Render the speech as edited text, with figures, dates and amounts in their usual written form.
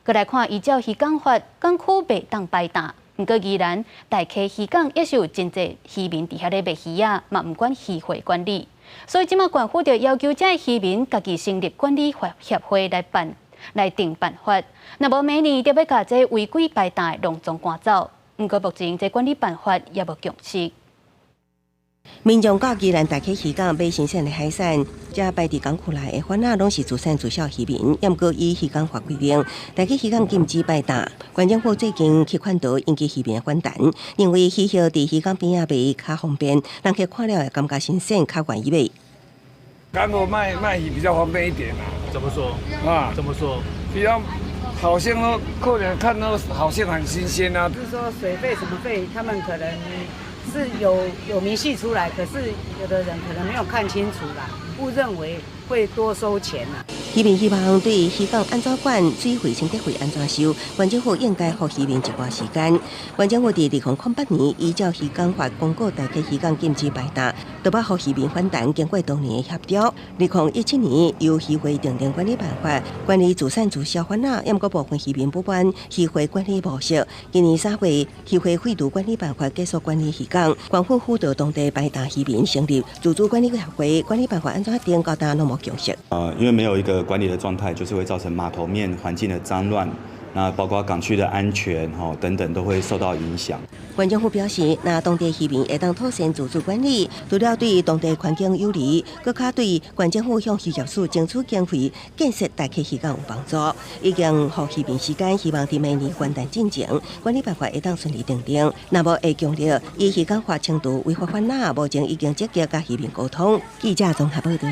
再来看依照渔港法，港区袂当摆搭。不过依然，大溪渔港也是有真侪渔民伫遐咧卖鱼啊，嘛毋管渔会管理。所以即马县府就要求这渔民家己成立管理协会来定办法。若无明年就要甲这违规摆搭的隆重赶走。不过目前这管理办法也无共识。民众到宜兰大溪渔港买新鲜的海产，这摆伫港区内的贩仔拢是自产自销渔民，也毋过以渔港法规定，大溪渔港禁止摆搭。县政府最近去劝导引起渔民的反弹，认为鱼肉伫渔港边仔卖较方便，人客看了会感觉新鲜，较愿意买。港口卖鱼比较方便一点啊。怎么说？怎么说？比较好像都客人看到好像很新鲜啊。就是说水费什么费，他们可能是有明细出来，可是有的人可能没有看清楚啦，误认为会多收钱啦。渔民希望对渔港安怎管、水费、清洁费安怎收，县政府应该给渔民一段时间。县政府伫2008年依照渔港法公告大溪渔港禁止摆搭，就把给渔民反弹。经过多年的协调，2017年由渔会订定管理办法，管理自产自销贩仔，也毋过部分渔民不满渔会管理模式。今年3月，渔会废除管理办法，结束管理渔港，县府辅导当地摆搭渔民成立自主管理协会，管理办法安怎定，到大家拢无共识。因为没有一个管理的状态，就是会造成码头面环境的脏乱，那包括港区的安全等等都会受到影响。县政府表示，那当地渔民会当妥善自主管理，除了对当地环境有利，更加对县政府向渔业署争取经费建设大溪渔港有帮助。已经给渔民时间，希望伫明年元旦进前，管理办法会当顺利订定。若无会强烈以渔港法程度违法犯难，目前已经积极甲渔民沟通。记者综合报道。